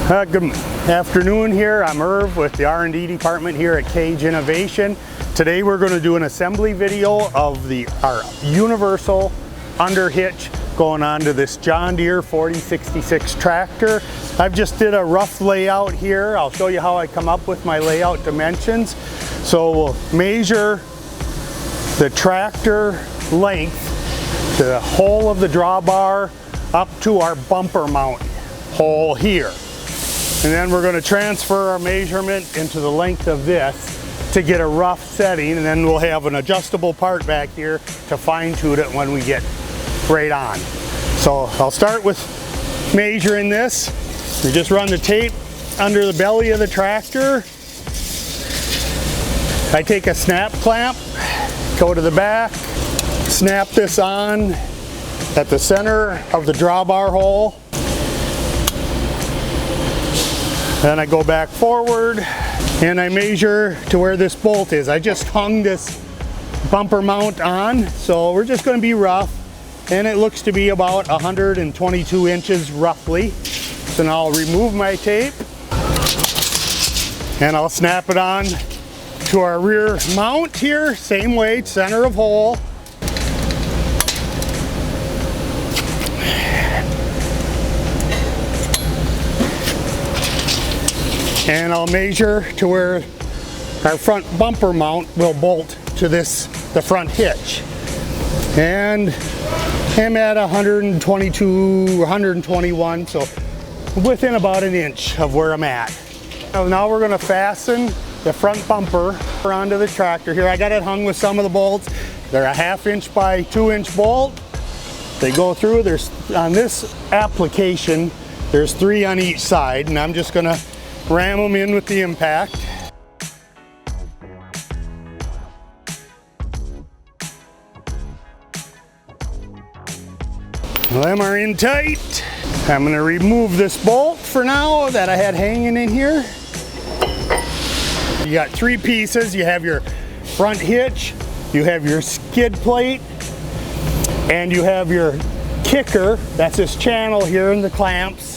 Good afternoon here. I'm Irv with the R&D department here at KAGE Innovation. Today we're going to do an assembly video of our universal under-hitch going on to this John Deere 4066 tractor. I've just did a rough layout here. I'll show you how I come up with my layout dimensions. So we'll measure the tractor length, the hole of the drawbar up to our bumper mount hole here. And then we're going to transfer our measurement into the length of this to get a rough setting, and then we'll have an adjustable part back here to fine tune it when we get right on. So I'll start with measuring this. We just run the tape under the belly of the tractor. I take a snap clamp, go to the back, snap this on at the center of the drawbar hole. Then I go back forward and I measure to where this bolt is. I just hung this bumper mount on, so we're just going to be rough, and it looks to be about 122 inches roughly. So now I'll remove my tape and I'll snap it on to our rear mount here, same way, center of hole. And I'll measure to where our front bumper mount will bolt to the front hitch. And I'm at 122, 121, so within about an inch of where I'm at. So now we're going to fasten the front bumper onto the tractor here. I got it hung with some of the bolts. They're a 1/2 inch by 2 inch bolt. They go through. On this application, there's 3 on each side, and I'm just going to ram them in with the impact. Well, them are in tight. I'm going to remove this bolt for now that I had hanging in here. You got 3 pieces. You have your front hitch, you have your skid plate, and you have your kicker. That's this channel here in the clamps.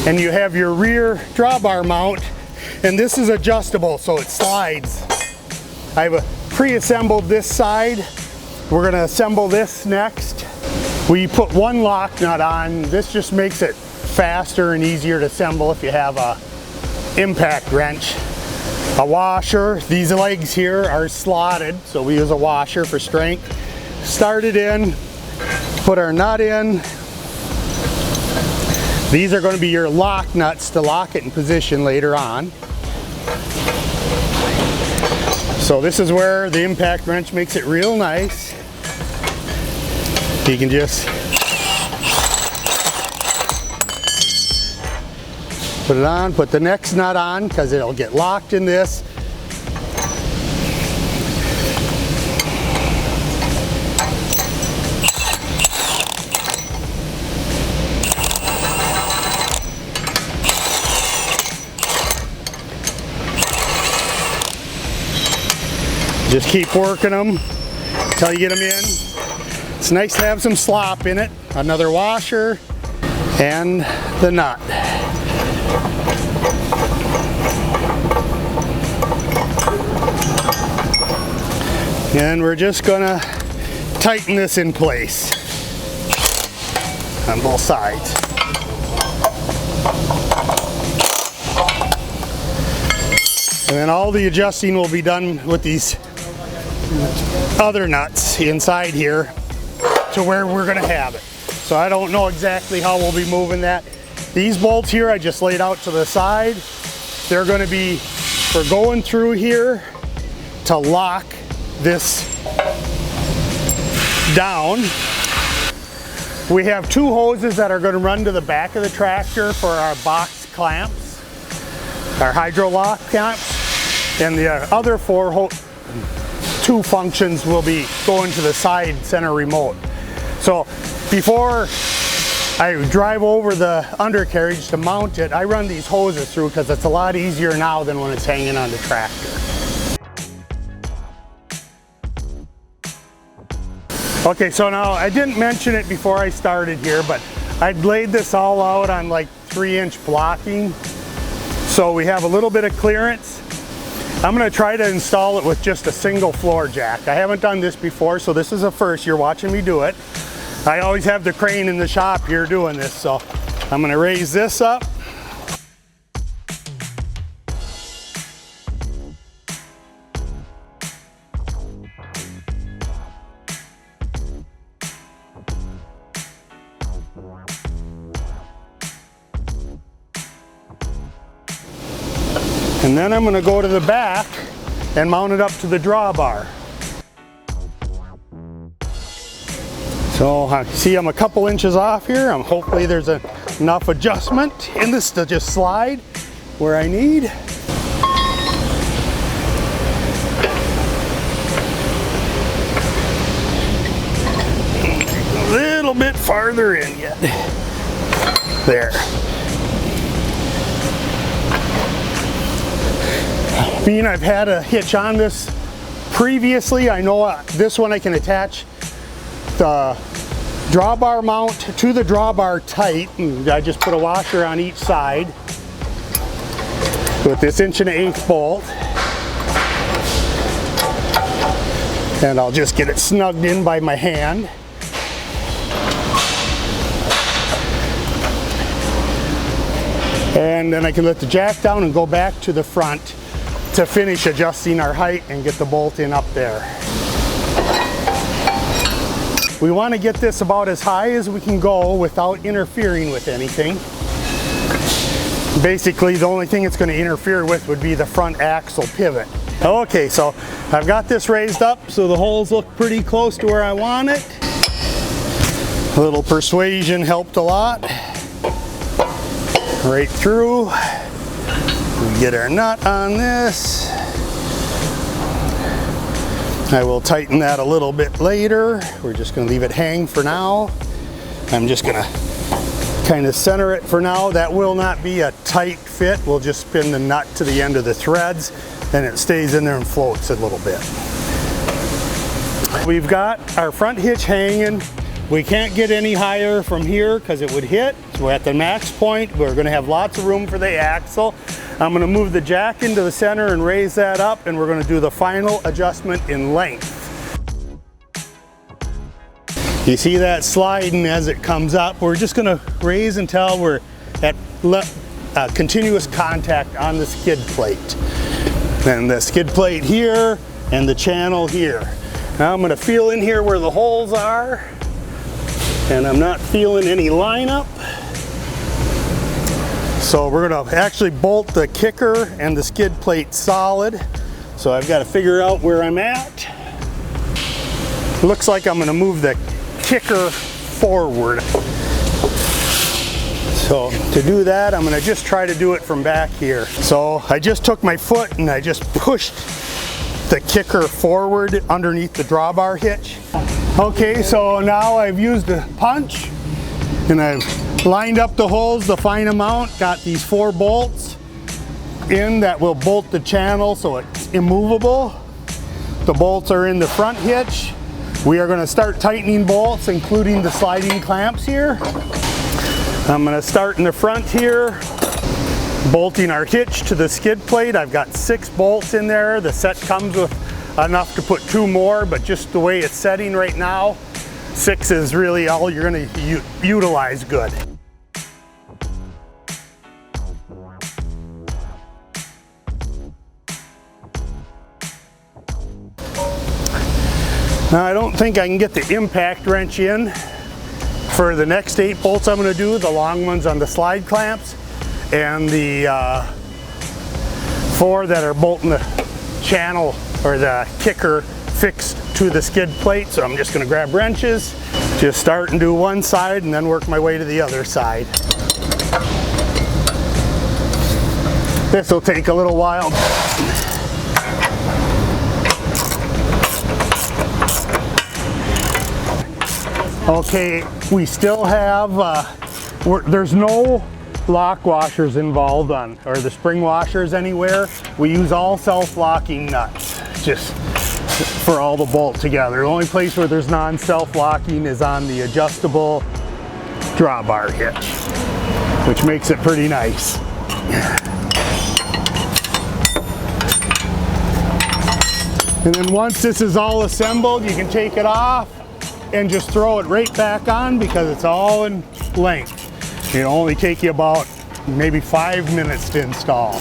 And you have your rear drawbar mount, and this is adjustable, so it slides. I've pre-assembled this side. We're going to assemble this next. We put 1 lock nut on. This just makes it faster and easier to assemble if you have a impact wrench. A washer. These legs here are slotted, so we use a washer for strength. Start it in, put our nut in. These are going to be your lock nuts to lock it in position later on. So this is where the impact wrench makes it real nice. You can just put it on, put the next nut on because it'll get locked in this. Just keep working them until you get them in. It's nice to have some slop in it. Another washer and the nut. And we're just gonna tighten this in place on both sides. And then all the adjusting will be done with these other nuts inside here to where we're going to have it. So I don't know exactly how we'll be moving that. These bolts here I just laid out to the side. They're going to be for going through here to lock this down. We have 2 hoses that are going to run to the back of the tractor for our box clamps, our hydro lock clamps, and the other 2 functions will be going to the side center remote. So before I drive over the undercarriage to mount it, I run these hoses through because it's a lot easier now than when it's hanging on the tractor. Okay, so now I didn't mention it before I started here, but I'd laid this all out on like 3-inch blocking, so we have a little bit of clearance. I'm going to try to install it with just a single floor jack. I haven't done this before, so this is a first. You're watching me do it. I always have the crane in the shop here doing this, so I'm going to raise this up. And then I'm going to go to the back and mount it up to the drawbar. So I see I'm a couple inches off here. Hopefully there's enough adjustment in this to just slide where I need. A little bit farther in yet. There. Being I've had a hitch on this previously, I know this one I can attach the drawbar mount to the drawbar tight, and I just put a washer on each side with this 1.1/8 bolt, and I'll just get it snugged in by my hand. And then I can let the jack down and go back to the front to finish adjusting our height and get the bolt in up there. We want to get this about as high as we can go without interfering with anything. Basically, the only thing it's going to interfere with would be the front axle pivot. Okay, so I've got this raised up so the holes look pretty close to where I want it. A little persuasion helped a lot. Right through. We get our nut on this. I will tighten that a little bit later. We're just going to leave it hang for now. I'm just going to kind of center it for now. That will not be a tight fit. We'll just spin the nut to the end of the threads and it stays in there and floats a little bit. We've got our front hitch hanging. We can't get any higher from here because it would hit. So we're at the max point. We're going to have lots of room for the axle. I'm going to move the jack into the center and raise that up, and we're going to do the final adjustment in length. You see that sliding as it comes up. We're just going to raise until we're at continuous contact on the skid plate. And the skid plate here and the channel here. Now I'm going to feel in here where the holes are, and I'm not feeling any lineup. So we're going to actually bolt the kicker and the skid plate solid. So I've got to figure out where I'm at. Looks like I'm going to move the kicker forward. So to do that, I'm going to just try to do it from back here. So I just took my foot and I just pushed the kicker forward underneath the drawbar hitch. Okay, so now I've used a punch and I've lined up the holes the fine amount, got these 4 bolts in that will bolt the channel so it's immovable. The bolts are in the front hitch. We are going to start tightening bolts, including the sliding clamps here. I'm going to start in the front here, bolting our hitch to the skid plate. I've got 6 bolts in there. The set comes with enough to put 2 more, but just the way it's setting right now, 6 is really all you're going to utilize good. Now I don't think I can get the impact wrench in for the next 8 bolts I'm going to do, the long ones on the slide clamps, and the 4 that are bolting the channel or the kicker fixed to the skid plate. So I'm just going to grab wrenches, just start and do one side and then work my way to the other side. This will take a little while. Okay, we still have, there's no lock washers involved or the spring washers anywhere. We use all self-locking nuts, just for all the bolts together. The only place where there's non-self-locking is on the adjustable drawbar hitch. which makes it pretty nice. And then once this is all assembled, you can take it off and just throw it right back on because it's all in length. It'll only take you about maybe 5 minutes to install.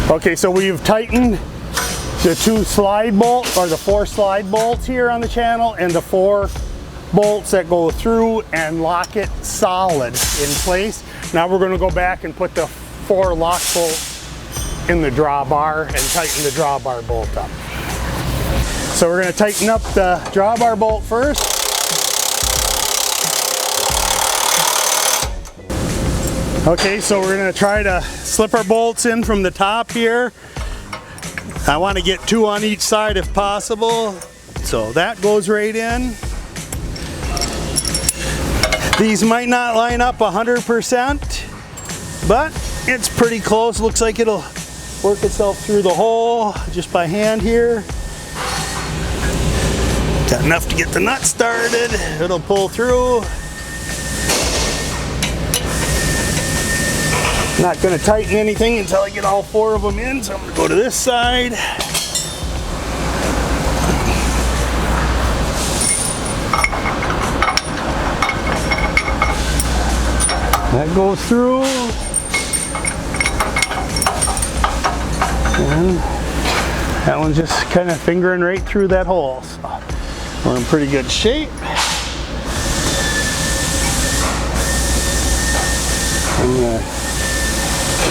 Okay, so we've tightened the 2 slide bolts, or the 4 slide bolts here on the channel, and the 4 bolts that go through and lock it solid in place. Now we're going to go back and put the 4 lock bolts in the drawbar and tighten the drawbar bolt up. So we're going to tighten up the drawbar bolt first. Okay, so we're going to try to slip our bolts in from the top here. I want to get 2 on each side if possible. So that goes right in. These might not line up 100%, but it's pretty close. Looks like it'll work itself through the hole just by hand here. Got enough to get the nut started. It'll pull through. Not going to tighten anything until I get all 4 of them in, so I'm going to go to this side. That goes through. And that one's just kind of fingering right through that hole. So we're in pretty good shape.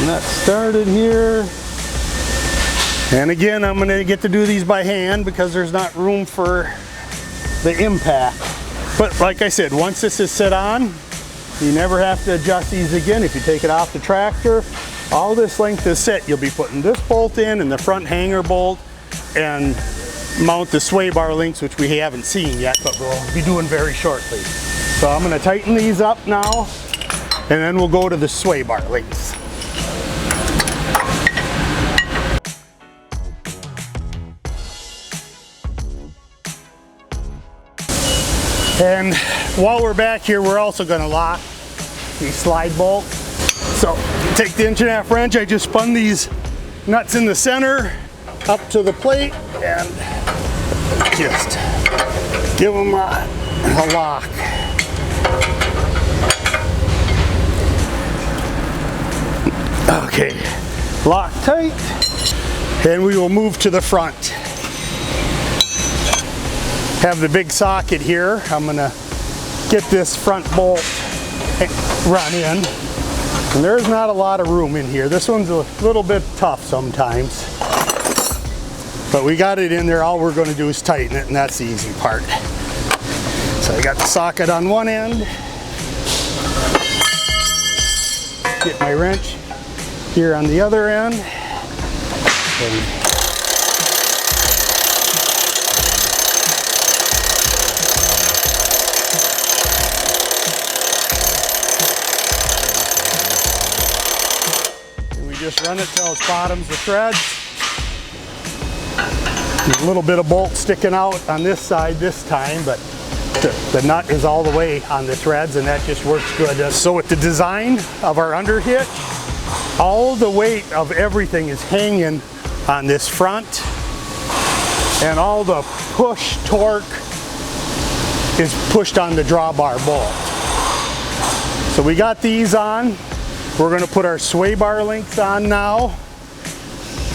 Nut started here, and again I'm going to get to do these by hand because there's not room for the impact. But like I said, once this is set on, you never have to adjust these again. If you take it off the tractor, all this length is set. You'll be putting this bolt in and the front hanger bolt, and mount the sway bar links, which we haven't seen yet, but we'll be doing very shortly. So I'm going to tighten these up now, and then we'll go to the sway bar links. And while we're back here, we're also going to lock these slide bolts. So take the 1.5 wrench. I just spun these nuts in the center up to the plate and just give them a lock. Okay, lock tight, and we will move to the front. Have the big socket here. I'm gonna get this front bolt run in, and there's not a lot of room in here. This one's a little bit tough sometimes, but we got it in there. All we're going to do is tighten it, and that's the easy part. So I got the socket on one end, get my wrench here on the other end, and just run it till it bottoms the threads. There's a little bit of bolt sticking out on this side this time, but the nut is all the way on the threads, and that just works good. So with the design of our under-hitch, all the weight of everything is hanging on this front, and all the push torque is pushed on the drawbar bolt. So we got these on. We're going to put our sway bar links on now.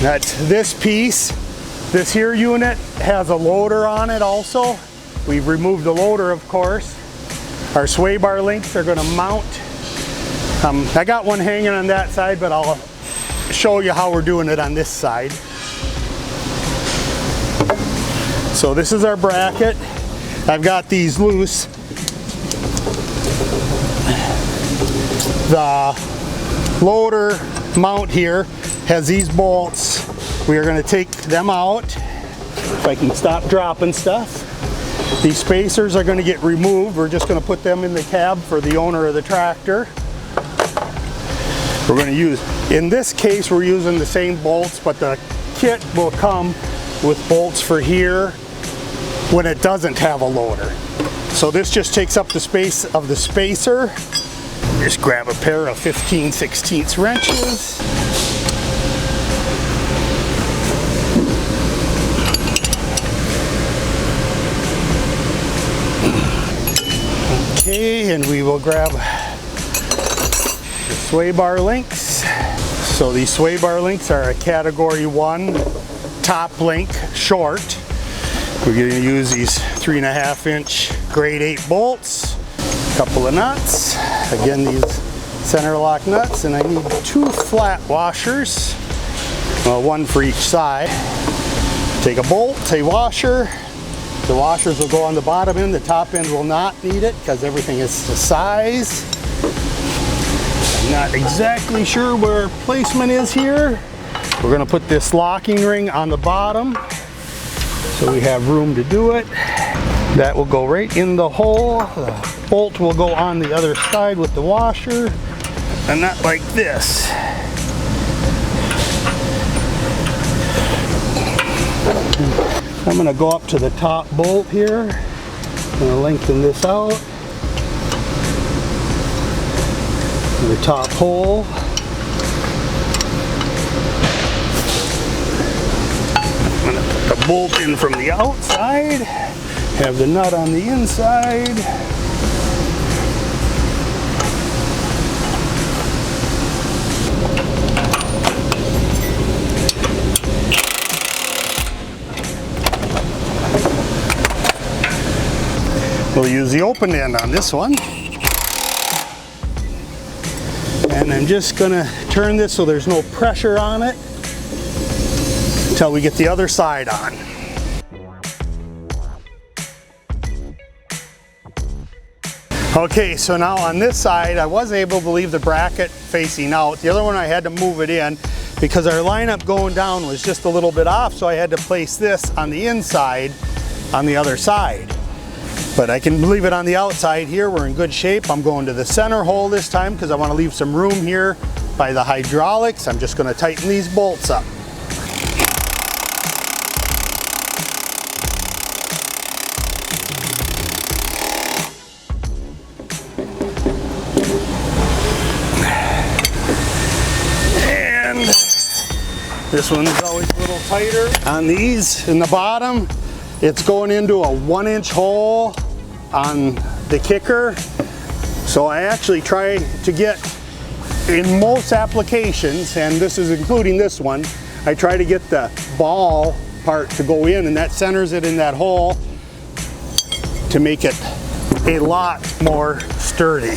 That's this piece. This here unit has a loader on it also. We've removed the loader, of course. Our sway bar links are going to mount. I got one hanging on that side, but I'll show you how we're doing it on this side. So this is our bracket. I've got these loose. The loader mount here has these bolts. We are going to take them out. If I can stop dropping stuff. These spacers are going to get removed. We're just going to put them in the cab for the owner of the tractor. We're going to use, in this case, we're using the same bolts, but the kit will come with bolts for here when it doesn't have a loader. So this just takes up the space of the spacer. Just grab a pair of 15/16 wrenches. Okay, and we will grab the sway bar links. So these sway bar links are a category 1 top link short. We're going to use these 3.5-inch grade 8 bolts, a couple of nuts. Again, these center lock nuts, and I need 2 flat washers, one for each side. Take a bolt, a washer. The washers will go on the bottom end. The top end will not need it because everything is the size. I'm not exactly sure where placement is here. We're going to put this locking ring on the bottom so we have room to do it. That will go right in the hole. The bolt will go on the other side with the washer, and not like this. I'm going to go up to the top bolt here. I'm going to lengthen this out. The top hole. I'm going to put the bolt in from the outside. Have the nut on the inside. We'll use the open end on this one. And I'm just going to turn this so there's no pressure on it until we get the other side on. Okay, so now on this side, I was able to leave the bracket facing out. The other one I had to move it in because our lineup going down was just a little bit off, so I had to place this on the inside on the other side. But I can leave it on the outside here. We're in good shape. I'm going to the center hole this time because I want to leave some room here by the hydraulics. I'm just going to tighten these bolts up. And this one's always a little tighter. On these in the bottom, it's going into a 1-inch hole on the kicker. So I actually try to get, in most applications, and this is including this one, I try to get the ball part to go in, and that centers it in that hole to make it a lot more sturdy.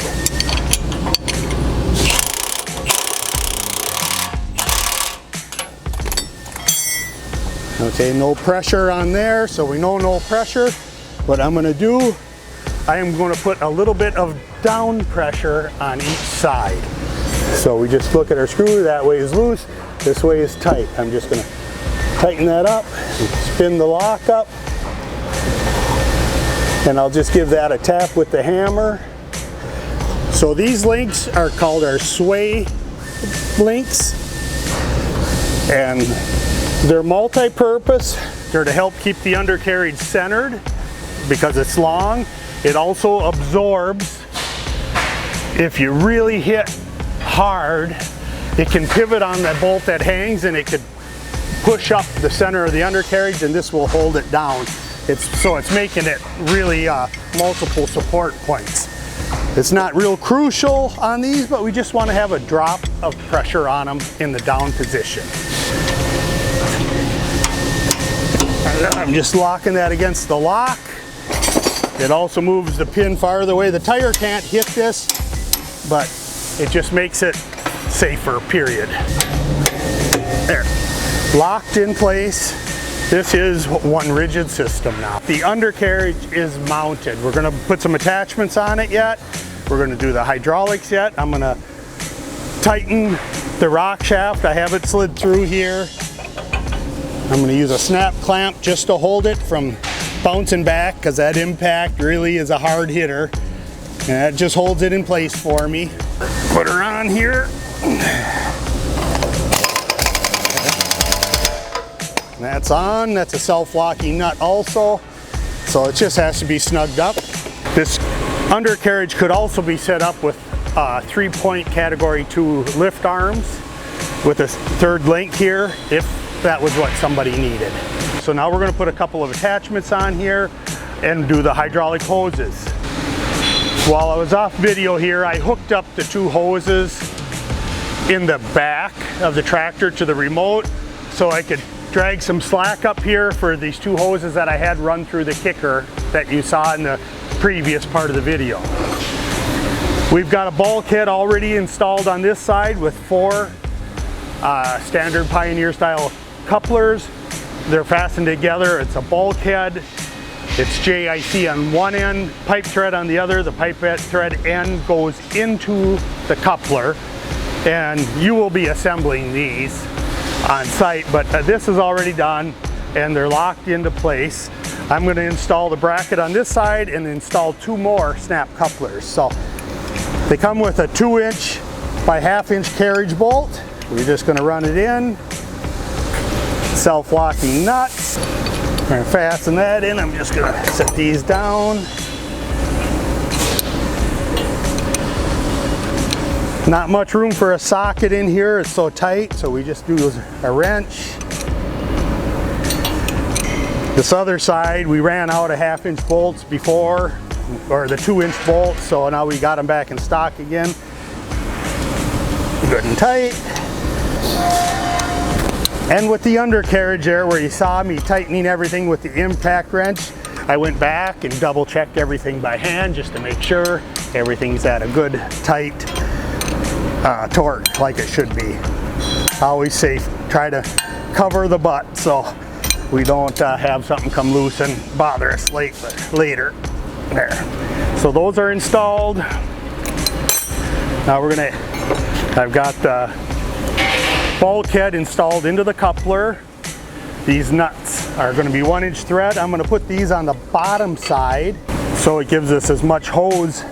Okay, no pressure on there, so we know no pressure. What I'm going to do, I am going to put a little bit of down pressure on each side. So we just look at our screw, that way is loose, this way is tight. I'm just going to tighten that up, spin the lock up, and I'll just give that a tap with the hammer. So these links are called our sway links, and they're multi-purpose. They're to help keep the undercarriage centered because it's long. It also absorbs. If you really hit hard, it can pivot on the bolt that hangs and it could push up the center of the undercarriage, and this will hold it down. So it's making it really multiple support points. It's not real crucial on these, but we just want to have a drop of pressure on them in the down position. I'm just locking that against the lock. It also moves the pin farther away. The tire can't hit this, but it just makes it safer, period. There, locked in place. This is one rigid system now. The undercarriage is mounted. We're gonna put some attachments on it yet. We're gonna do the hydraulics yet. I'm gonna tighten the rock shaft. I have it slid through here. I'm going to use a snap clamp just to hold it from bouncing back because that impact really is a hard hitter. And that just holds it in place for me. Put her on here. That's on. That's a self-locking nut also, so it just has to be snugged up. This undercarriage could also be set up with 3-point category 2 lift arms with a third link here if that was what somebody needed. So now we're going to put a couple of attachments on here and do the hydraulic hoses. While I was off video here, I hooked up the 2 hoses in the back of the tractor to the remote so I could drag some slack up here for these 2 hoses that I had run through the kicker that you saw in the previous part of the video. We've got a bulkhead already installed on this side with 4 standard Pioneer style couplers. They're fastened together. It's a bulkhead. It's JIC on one end, pipe thread on the other. The pipe thread end goes into the coupler, and you will be assembling these on site, but this is already done and they're locked into place. I'm going to install the bracket on this side and install 2 more snap couplers. So they come with a 2-inch by 1/2-inch carriage bolt. We're just going to run it in. Self-locking nuts. We're going to fasten that in. I'm just going to set these down. Not much room for a socket in here. It's so tight, so we just do a wrench. This other side, we ran out of 1/2-inch bolts before, or the 2-inch bolts, so now we got them back in stock again. Good and tight. And with the undercarriage there, where you saw me tightening everything with the impact wrench, I went back and double checked everything by hand just to make sure everything's at a good tight torque like it should be. Always safe. Try to cover the butt so we don't have something come loose and bother us later. There. So those are installed. Now I've got the bulkhead installed into the coupler. These nuts are going to be 1-inch thread. I'm going to put these on the bottom side so it gives us as much hose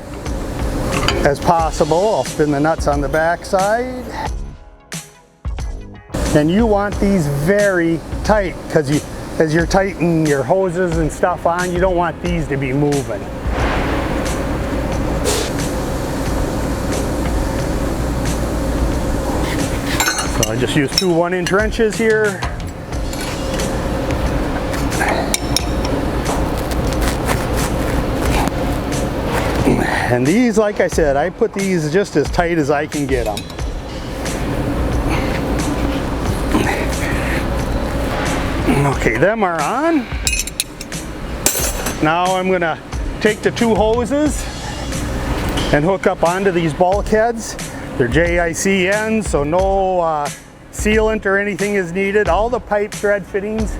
as possible. I'll spin the nuts on the back side. And you want these very tight because as you're tightening your hoses and stuff on, you don't want these to be moving. So I just use 2 1-inch wrenches here. And these, like I said, I put these just as tight as I can get them. Okay, them are on. Now I'm gonna take the 2 hoses and hook up onto these bulkheads. They're JIC ends, so no sealant or anything is needed. All the pipe thread fittings,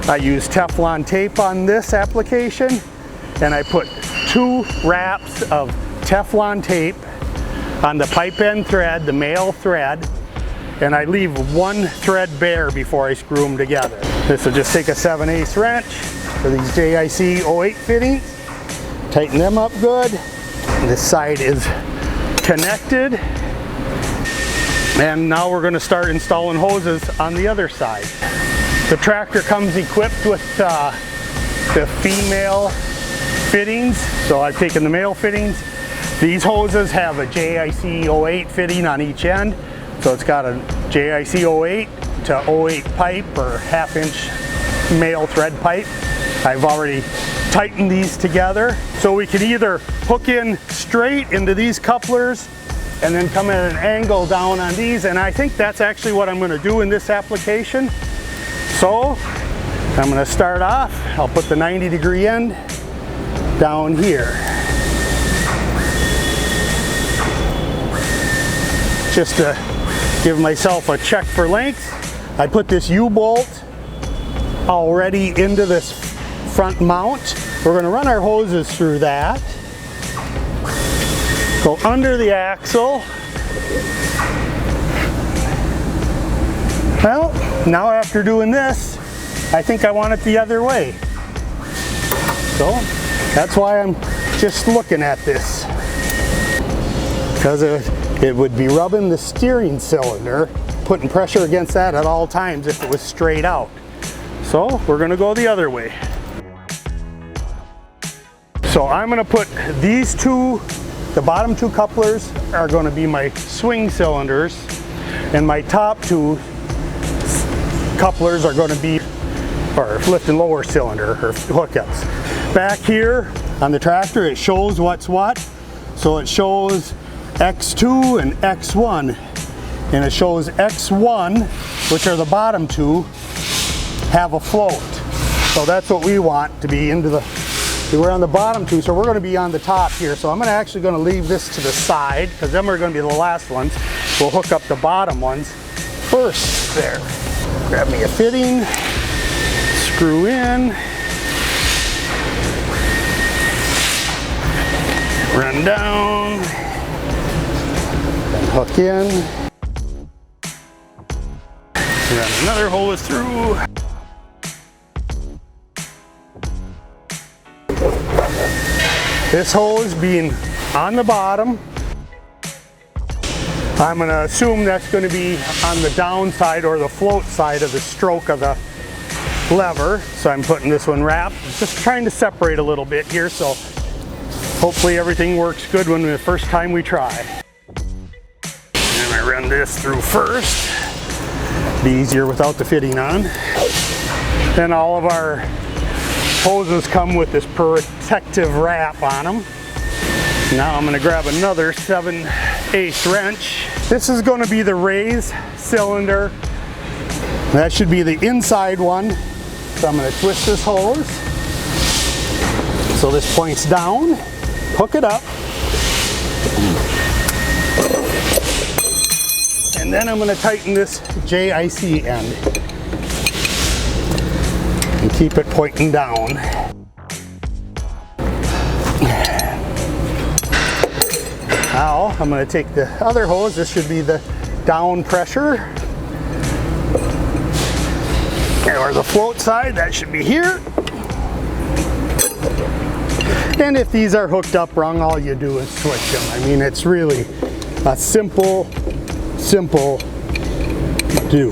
I use Teflon tape on this application, and I put 2 wraps of Teflon tape on the pipe end thread, the male thread, and I leave 1 thread bare before I screw them together. This will just take a 7/8 wrench for these JIC 08 fittings, tighten them up good. This side is connected, and now we're going to start installing hoses on the other side. The tractor comes equipped with the female fittings, so I've taken the male fittings. These hoses have a JIC 08 fitting on each end, so it's got a JIC 08 to 08 pipe or 1/2-inch male thread pipe. I've already tightened these together, so we can either hook in straight into these couplers and then come at an angle down on these, and I think that's actually what I'm going to do in this application. So I'm going to start off, I'll put the 90-degree end down here. Just to give myself a check for length, I put this U-bolt already into this front mount. We're going to run our hoses through that. Go under the axle. Well, now after doing this, I think I want it the other way. So that's why I'm just looking at this. Because it would be rubbing the steering cylinder, putting pressure against that at all times if it was straight out. So we're going to go the other way. So I'm going to put these two, the bottom two couplers are going to be my swing cylinders, and my top two couplers are going to be our lift and lower cylinder or hookups. Back here on the tractor it shows what's what. So it shows X2 and X1, and it shows X1, which are the bottom two, have a float. So that's what we want to be into the, we're on the bottom two, so we're going to be on the top here. So I'm actually going to leave this to the side because them are going to be the last ones. We'll hook up the bottom ones first. There. Grab me a fitting, screw in, run down, then hook in, run another hose through. This hose being on the bottom, I'm going to assume that's going to be on the down side or the float side of the stroke of the lever. So I'm putting this one wrapped, just trying to separate a little bit here, so hopefully everything works good when the first time we try. And I run this through first. Be easier without the fitting on. Then all of our hoses come with this protective wrap on them. Now I'm going to grab another 7/8 wrench. This is going to be the raise cylinder. That should be the inside one. So I'm going to twist this hose so this points down, hook it up, and then I'm going to tighten this JIC end and keep it pointing down. Now I'm going to take the other hose. This should be the down pressure, or the float side. That should be here. And if these are hooked up wrong, all you do is switch them. I mean, it's really a simple do.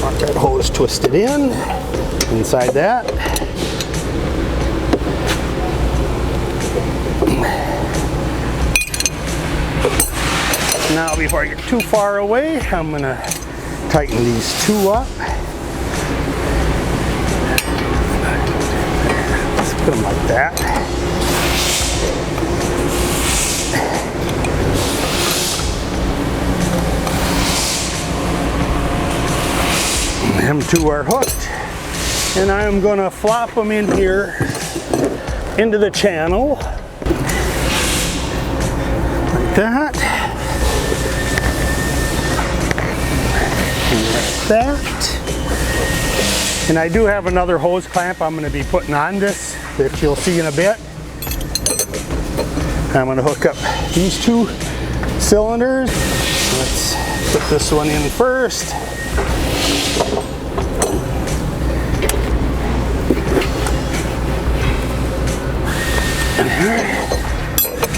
Want that hose twisted in, inside that. Now before I get too far away, I'm going to tighten these two up. Let's put them like that. Them two are hooked, and I'm going to flop them in here into the channel like that. That, and I do have another hose clamp I'm going to be putting on this, if you'll see in a bit. I'm going to hook up these two cylinders. Let's put this one in first.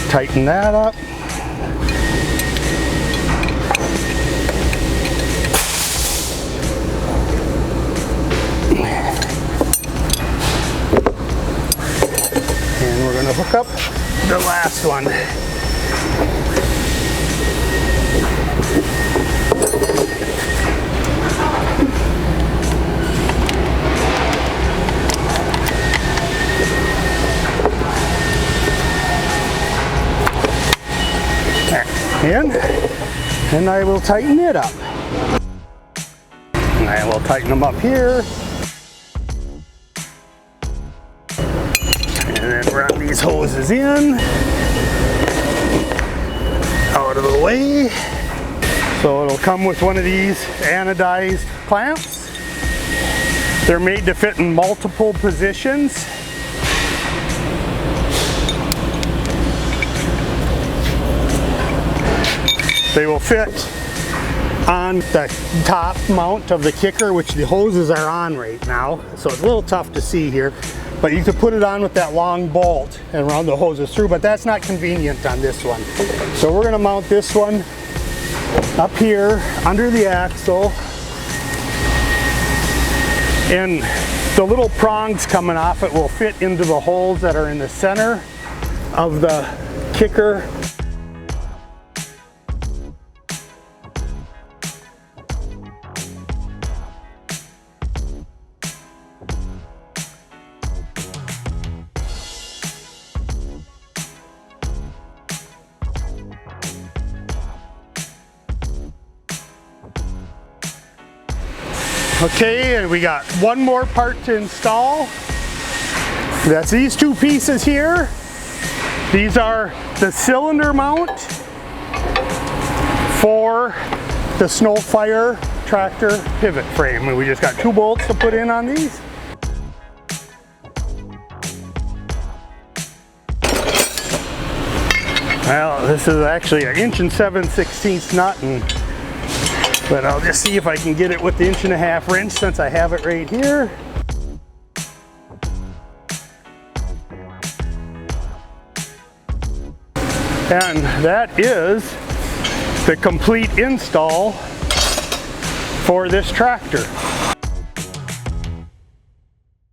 Tighten that up. And we're going to hook up the last one. And I will tighten it up. And I will tighten them up here. And then run these hoses in, out of the way. So it'll come with one of these anodized clamps. They're made to fit in multiple positions. They will fit on the top mount of the kicker, which the hoses are on right now. So it's a little tough to see here, but you could put it on with that long bolt and run the hoses through, but that's not convenient on this one. So we're going to mount this one up here under the axle, and the little prongs coming off it will fit into the holes that are in the center of the kicker. Okay, and we got one more part to install. That's these two pieces here. These are the cylinder mount for the Snowfire tractor pivot frame. And we just got 2 bolts to put in on these. Well, this is actually an 1 7/16" nut, but I'll just see if I can get it with the 1.5" wrench since I have it right here. And that is the complete install for this tractor.